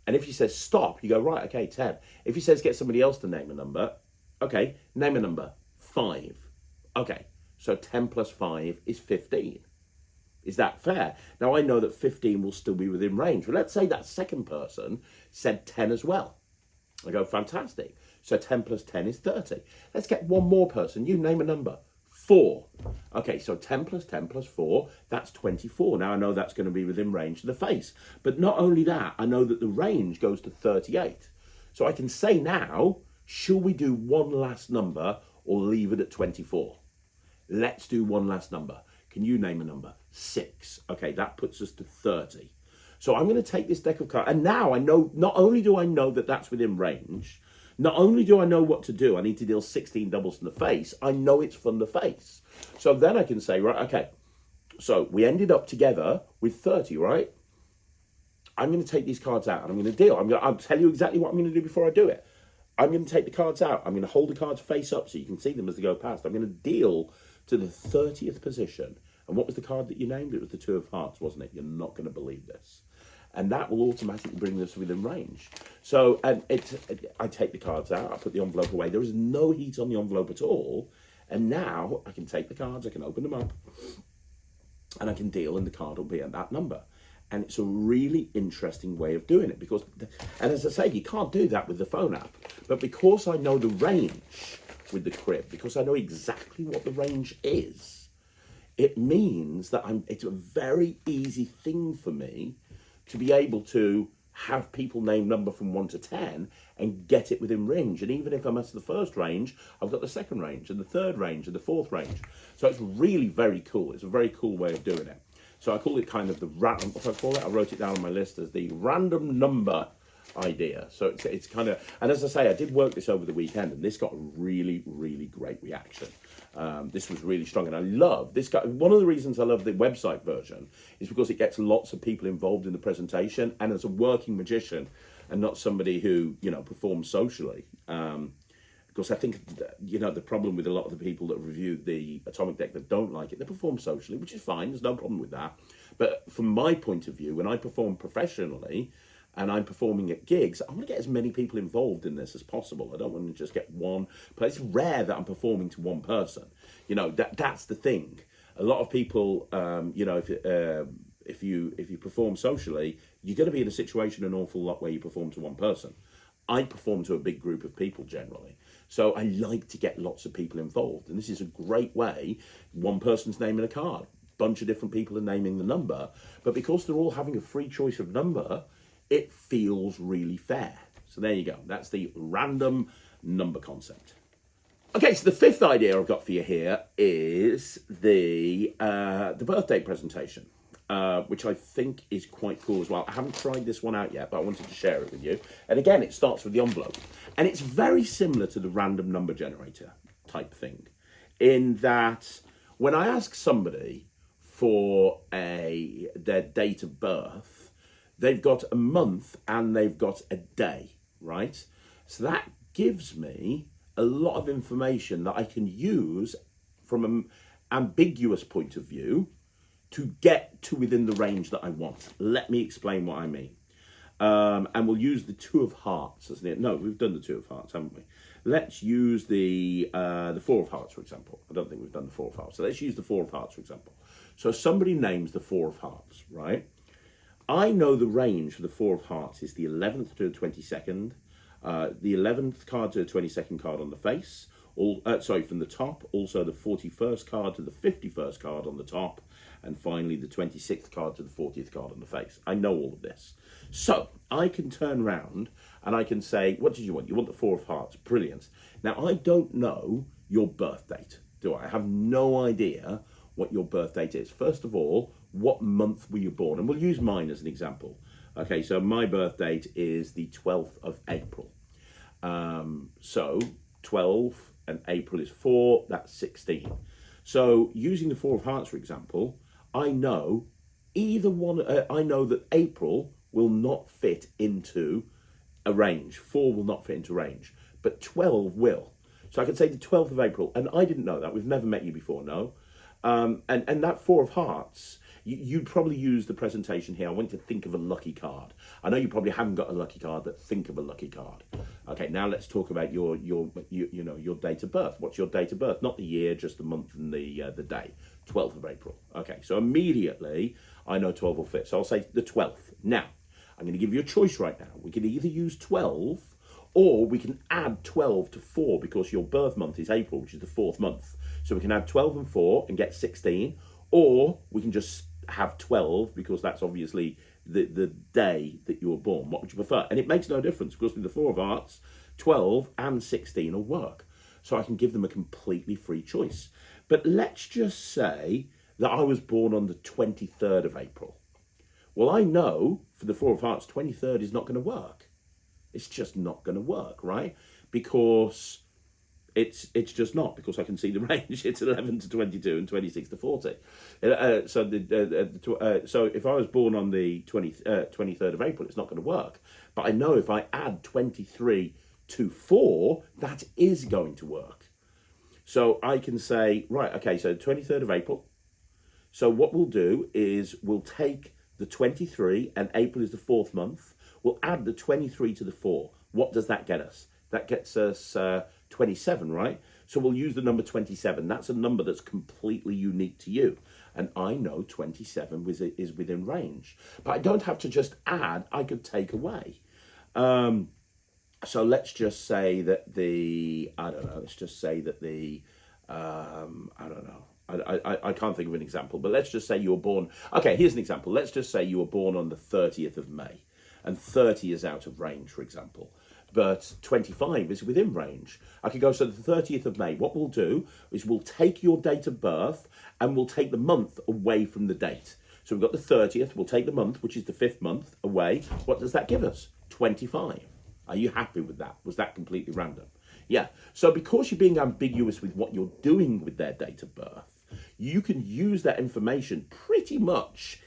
And if he says stop, you go, right, okay, 10. If he says get somebody else to name a number, okay, name a number. 5. Okay, so 10 plus 5 is 15. Is that fair? Now I know that 15 will still be within range. But let's say that second person said 10 as well. I go, fantastic. So 10 plus 10 is 30. Let's get one more person. You name a number. 4. Okay, so 10 plus 10 plus 4, that's 24. Now I know that's going to be within range of the face. But not only that, I know that the range goes to 38. So I can say now, shall we do one last number or leave it at 24? Let's do one last number. Can you name a number? 6. Okay, that puts us to 30. So I'm going to take this deck of cards. And now I know, not only do I know that that's within range, not only do I know what to do, I need to deal 16 doubles from the face, I know it's from the face. So then I can say, right, okay, so we ended up together with 30, right? I'm going to take these cards out and I'm going to deal. I'll tell you exactly what I'm going to do before I do it. I'm going to take the cards out. I'm going to hold the cards face up so you can see them as they go past. I'm going to deal to the 30th position And what was the card that you named? It was the Two of Hearts, wasn't it? You're not going to believe this. And that will automatically bring us within range. So I take the cards out, I put the envelope away. There is no heat on the envelope at all. And now I can take the cards, I can open them up, and I can deal, and the card will be at that number. And it's a really interesting way of doing it because, and as I say, you can't do that with the phone app. But because I know the range with the crib, because I know exactly what the range is, it means that it's a very easy thing for me to be able to have people name number from 1 to 10 and get it within range. And even if I'm at the first range, I've got the second range and the third range and the fourth range. So it's really very cool. It's a very cool way of doing it. So I call it kind of the random, what do I call it? I wrote it down on my list as the random number idea. So it's kind of, and as I say, I did work this over the weekend and this got a really, really great reaction. This was really strong, and I love this guy. One of the reasons I love the website version is because it gets lots of people involved in the presentation, and as a working magician and not somebody who, you know, performs socially. Because I think, you know, the problem with a lot of the people that reviewed the Atomic Deck that don't like it, they perform socially, which is fine. There's no problem with that. But from my point of view, when I perform professionally and I'm performing at gigs, I want to get as many people involved in this as possible. I don't want to just get one. But it's rare that I'm performing to one person. You know, that's the thing. A lot of people, you know, if you perform socially, you're going to be in a situation an awful lot where you perform to one person. I perform to a big group of people generally. So I like to get lots of people involved. And this is a great way. One person's naming a card. Bunch of different people are naming the number. But because they're all having a free choice of number, it feels really fair. So there you go. That's the random number concept. Okay, so the fifth idea I've got for you here is the birthday presentation. Which I think is quite cool as well. I haven't tried this one out yet, but I wanted to share it with you. And again, it starts with the envelope. And it's very similar to the random number generator type thing, in that when I ask somebody for their date of birth, they've got a month and they've got a day, right? So that gives me a lot of information that I can use from an ambiguous point of view to get to within the range that I want. Let me explain what I mean. And we'll use the Two of Hearts, isn't it? No, we've done the Two of Hearts, haven't we? Let's use the Four of Hearts, for example. I don't think we've done the Four of Hearts. So let's use the Four of Hearts, for example. So somebody names the Four of Hearts, right? I know the range for the Four of Hearts is the 11th to the 22nd, the 11th card to the 22nd card on the face, from the top, also the 41st card to the 51st card on the top, and finally the 26th card to the 40th card on the face. I know all of this. So I can turn around and I can say, what did you want? You want the Four of Hearts. Brilliant. Now, I don't know your birth date, do I? I have no idea what your birth date is. First of all, what month were you born? And we'll use mine as an example. Okay, so my birth date is the 12th of April. So 12 and April is 4, that's 16. So using the Four of Hearts, for example, I know either one. I know that April will not fit into a range. 4 will not fit into range, but 12 will. So I could say the 12th of April, and I didn't know that. We've never met you before, no. And that Four of Hearts, you'd probably use the presentation here. I want you to think of a lucky card. I know you probably haven't got a lucky card, but think of a lucky card. Okay, now let's talk about your date of birth. What's your date of birth? Not the year, just the month and the day. 12th of April. Okay, so immediately I know 12 will fit. So I'll say the 12th. Now, I'm going to give you a choice right now. We can either use 12 or we can add 12 to 4 because your birth month is April, which is the 4th month. So we can add 12 and 4 and get 16, or we can just have 12 because that's obviously the day that you were born. What would you prefer? And it makes no difference because with the Four of Hearts, 12 and 16 will work. So I can give them a completely free choice. But let's just say that I was born on the 23rd of April. Well, I know for the Four of Hearts, 23rd is not going to work. It's just not going to work, right? Because it's just not, because I can see the range. It's 11 to 22 and 26 to 40. So if I was born on the 23rd of April, it's not going to work. But I know if I add 23 to 4, that is going to work. So I can say, right, okay, so 23rd of April, So what we'll do is we'll take the 23, and April is the 4th month. We'll add the 23 to the 4. What does that get us? That gets us 27, right? So we'll use the number 27. That's a number that's completely unique to you. And I know 27 is within range. But I don't have to just add, I could take away. So let's just say that I don't know. I can't think of an example, but let's just say you were born. Okay, here's an example. Let's just say you were born on the 30th of May, and 30 is out of range, for example. But 25 is within range. I could go, so the 30th of May, what we'll do is we'll take your date of birth and we'll take the month away from the date. So we've got the 30th, we'll take the month, which is the 5th month, away. What does that give us? 25. Are you happy with that? Was that completely random? Yeah. So because you're being ambiguous with what you're doing with their date of birth, you can use that information pretty much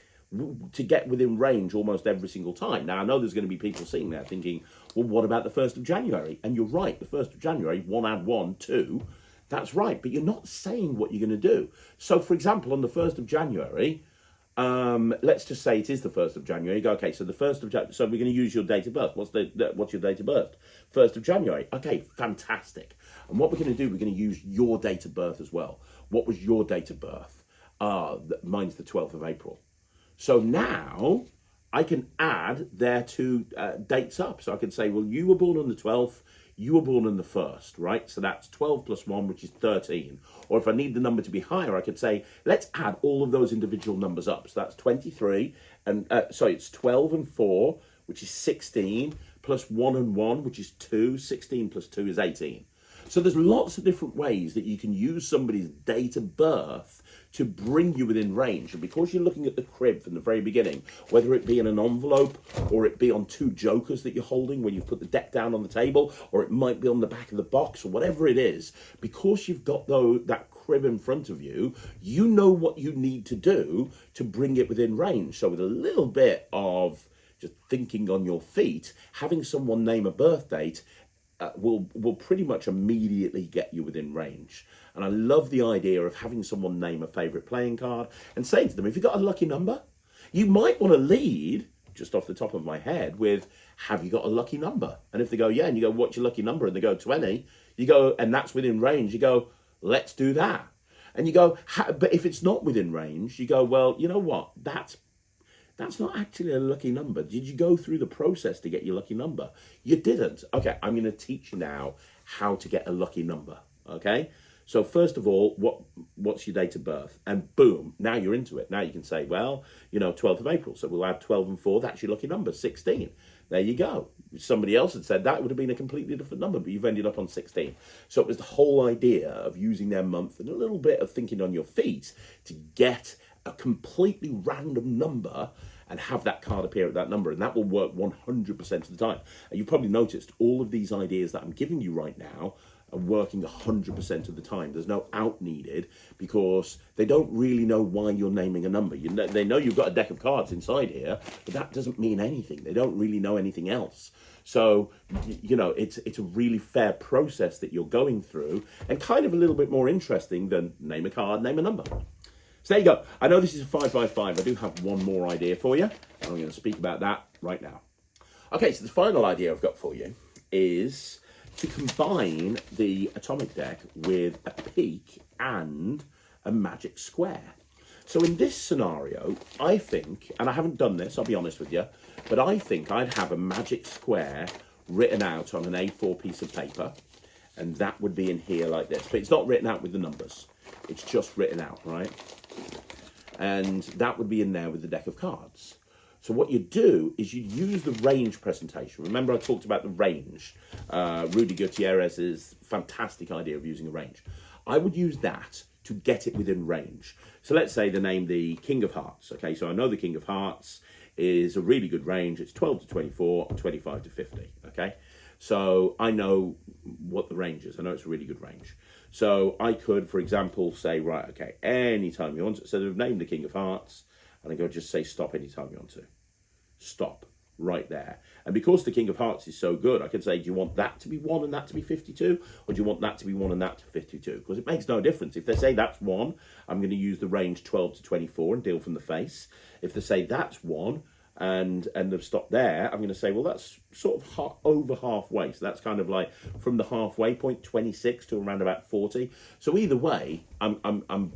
to get within range almost every single time. Now, I know there's going to be people sitting there thinking, well, what about the 1st of January? And you're right, the 1st of January, 1 add 1, 2. That's right, but you're not saying what you're going to do. So, for example, on the 1st of January, let's just say it is the 1st of January. You go, okay, so the 1st of January, so we're going to use your date of birth. What's your date of birth? 1st of January. Okay, fantastic. And what we're going to do, we're going to use your date of birth as well. What was your date of birth? Mine's the 12th of April. So now I can add their two dates up. So I can say, well, you were born on the 12th, you were born on the 1st, right? So that's 12 plus 1, which is 13. Or if I need the number to be higher, I could say, let's add all of those individual numbers up. So that's 23, and it's 12 and 4, which is 16, plus 1 and 1, which is 2. 16 plus 2 is 18. So there's lots of different ways that you can use somebody's date of birth to bring you within range. And because you're looking at the crib from the very beginning, whether it be in an envelope or it be on 2 jokers that you're holding when you've put the deck down on the table, or it might be on the back of the box or whatever it is, because you've got that crib in front of you, you know what you need to do to bring it within range. So with a little bit of just thinking on your feet, having someone name a birth date will pretty much immediately get you within range. And I love the idea of having someone name a favourite playing card and saying to them, if you've got a lucky number, you might want to lead, just off the top of my head, with, have you got a lucky number? And if they go, yeah, and you go, what's your lucky number? And they go, 20. You go, and that's within range. You go, let's do that. And you go, but if it's not within range, you go, well, you know what? That's not actually a lucky number. Did you go through the process to get your lucky number? You didn't. Okay, I'm going to teach you now how to get a lucky number, okay? So first of all, what's your date of birth? And boom, now you're into it. Now you can say, well, 12th of April. So we'll add 12 and 4. That's your lucky number, 16. There you go. If somebody else had said that, it would have been a completely different number, but you've ended up on 16. So it was the whole idea of using their month and a little bit of thinking on your feet to get a completely random number and have that card appear at that number, and that will work 100% of the time. And you've probably noticed all of these ideas that I'm giving you right now are working 100% of the time. There's no out needed, because they don't really know why you're naming a number. They know you've got a deck of cards inside here, but that doesn't mean anything. They don't really know anything else. So, it's a really fair process that you're going through, and kind of a little bit more interesting than name a card, name a number. So there you go. I know this is a 5x5. I do have one more idea for you, and I'm going to speak about that right now. Okay, so the final idea I've got for you is to combine the atomic deck with a peak and a magic square. So in this scenario, I think, and I haven't done this, I'll be honest with you, but I think I'd have a magic square written out on an A4 piece of paper, and that would be in here like this. But it's not written out with the numbers. It's just written out, right? And that would be in there with the deck of cards. So what you do is you use the range presentation. Remember I talked about the range. Rudy Gutierrez's fantastic idea of using a range. I would use that to get it within range. So let's say the name the King of Hearts. Okay, so I know the King of Hearts is a really good range. It's 12 to 24, 25 to 50, okay? So I know what the range is. I know it's a really good range. So I could, for example, say, right, okay, anytime you want to, so they've named the King of Hearts, and I go just say stop anytime you want to. Stop. right there. And because the King of Hearts is so good, I can say, do you want that to be 1 and that to be 52? Or do you want that to be 1 and that to 52? Because it makes no difference. If they say that's 1, I'm going to use the range 12 to 24 and deal from the face. If they say that's 1 and they've stopped there, I'm going to say, well, that's sort of over halfway. So that's kind of like from the halfway point, 26 to around about 40. So either way, I'm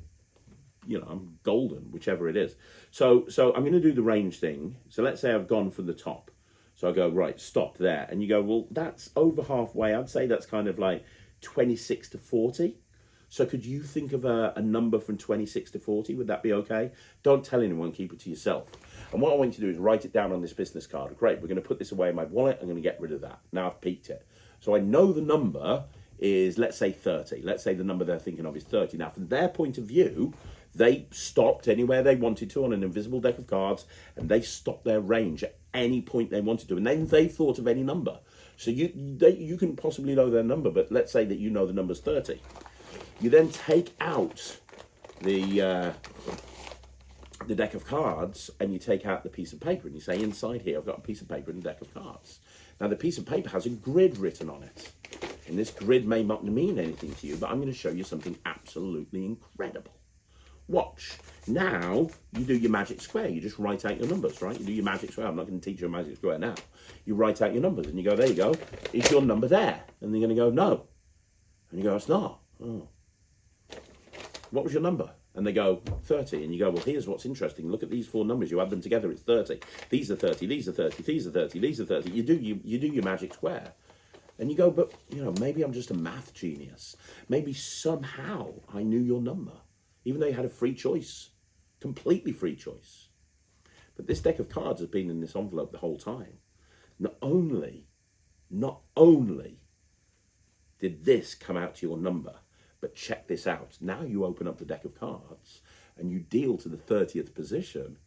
golden, whichever it is. So I'm going to do the range thing. So let's say I've gone for the top. So I go, right, stop there. And you go, well, that's over halfway. I'd say that's kind of like 26 to 40. So could you think of a number from 26 to 40? Would that be okay? Don't tell anyone, keep it to yourself. And what I want you to do is write it down on this business card. Great, we're going to put this away in my wallet. I'm going to get rid of that. Now I've peaked it. So I know the number is, let's say 30. Let's say the number they're thinking of is 30. Now from their point of view, they stopped anywhere they wanted to on an invisible deck of cards, and they stopped their range at any point they wanted to, and then they thought of any number. So you can possibly know their number, but let's say that you know the number's 30. You then take out the deck of cards, and you take out the piece of paper, and you say, inside here I've got a piece of paper and a deck of cards. Now the piece of paper has a grid written on it, and this grid may not mean anything to you, but I'm going to show you something absolutely incredible. Watch. Now you do your magic square. You just write out your numbers, right? You do your magic square. I'm not going to teach you a magic square now. You write out your numbers and you go, there you go. Is your number there? And they're going to go, no. And you go, it's not. Oh. What was your number? And they go, 30. And you go, well, here's what's interesting. Look at these 4 numbers. You add them together, it's 30. These are 30, these are 30, these are 30, these are 30. You do your magic square. And you go, but, maybe I'm just a math genius. Maybe somehow I knew your number. Even though you had a free choice, completely free choice. But this deck of cards has been in this envelope the whole time. Not only did this come out to your number, but check this out. Now you open up the deck of cards and you deal to the 30th position,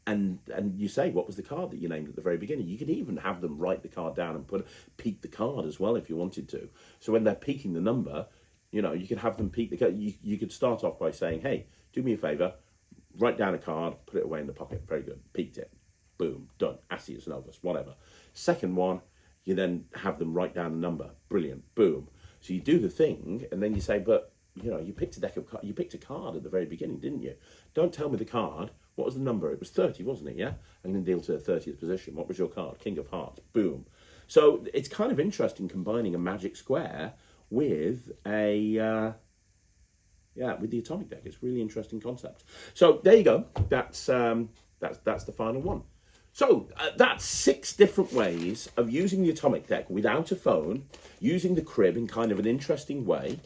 and you say, what was the card that you named at the very beginning? You could even have them write the card down and peek the card as well if you wanted to. So when they're peeking the number, you could have them peek the card. You could start off by saying, hey, do me a favor, write down a card, put it away in the pocket. Very good. Peeked it. Boom. Done. Asius Novus. Whatever. Second one, you then have them write down a number. Brilliant. Boom. So you do the thing, and then you say, but, you picked a deck of cards. You picked a card at the very beginning, didn't you? Don't tell me the card. What was the number? It was 30, wasn't it? Yeah? I'm going to deal to the 30th position. What was your card? King of Hearts. Boom. So it's kind of interesting combining a magic square with with the atomic deck. It's a really interesting concept. So there you go. That's the final one. So that's 6 different ways of using the atomic deck without a phone, using the crib in kind of an interesting way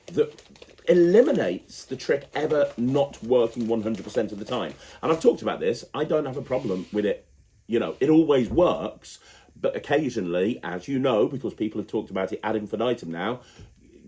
that eliminates the trick ever not working 100% of the time. And I've talked about this. I don't have a problem with it. It always works. But occasionally, as you know, because people have talked about it ad infinitum now,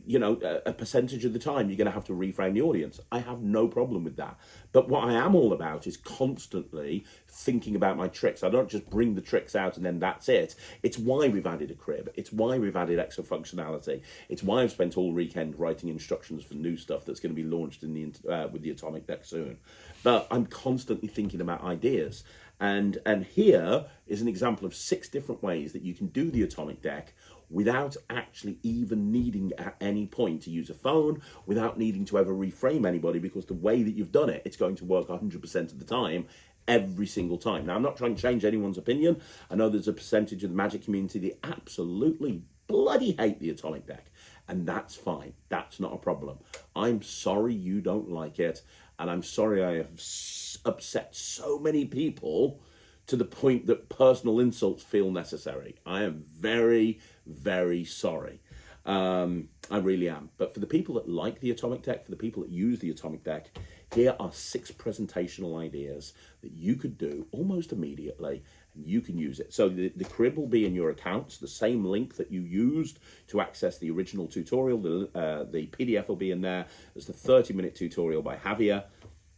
a percentage of the time you're going to have to reframe the audience. I have no problem with that. But what I am all about is constantly thinking about my tricks. I don't just bring the tricks out and then that's it. It's why we've added a crib. It's why we've added extra functionality. It's why I've spent all weekend writing instructions for new stuff that's going to be launched with the atomic deck soon. But I'm constantly thinking about ideas. And here is an example of 6 different ways that you can do the atomic deck without actually even needing at any point to use a phone, without needing to ever reframe anybody, because the way that you've done it, it's going to work 100% of the time, every single time. Now, I'm not trying to change anyone's opinion. I know there's a percentage of the Magic community that absolutely bloody hate the atomic deck, and that's fine. That's not a problem. I'm sorry you don't like it, and I'm sorry I have upset so many people to the point that personal insults feel necessary. I am very, very sorry. I really am. But for the people that like the atomic deck, for the people that use the atomic deck, here are 6 presentational ideas that you could do almost immediately, and you can use it. So the crib will be in your accounts, the same link that you used to access the original tutorial. The PDF will be in there. There's the 30-minute tutorial by Javier.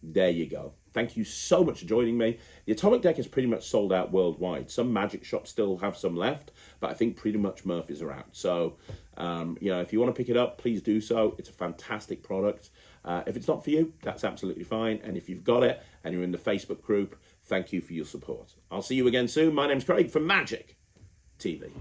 There you go. Thank you so much for joining me. The atomic deck is pretty much sold out worldwide. Some magic shops still have some left, but I think pretty much Murphy's are out. So, if you want to pick it up, please do so. It's a fantastic product. If it's not for you, that's absolutely fine. And if you've got it and you're in the Facebook group, Thank you for your support. I'll see you again soon. My name's Craig from Magic TV.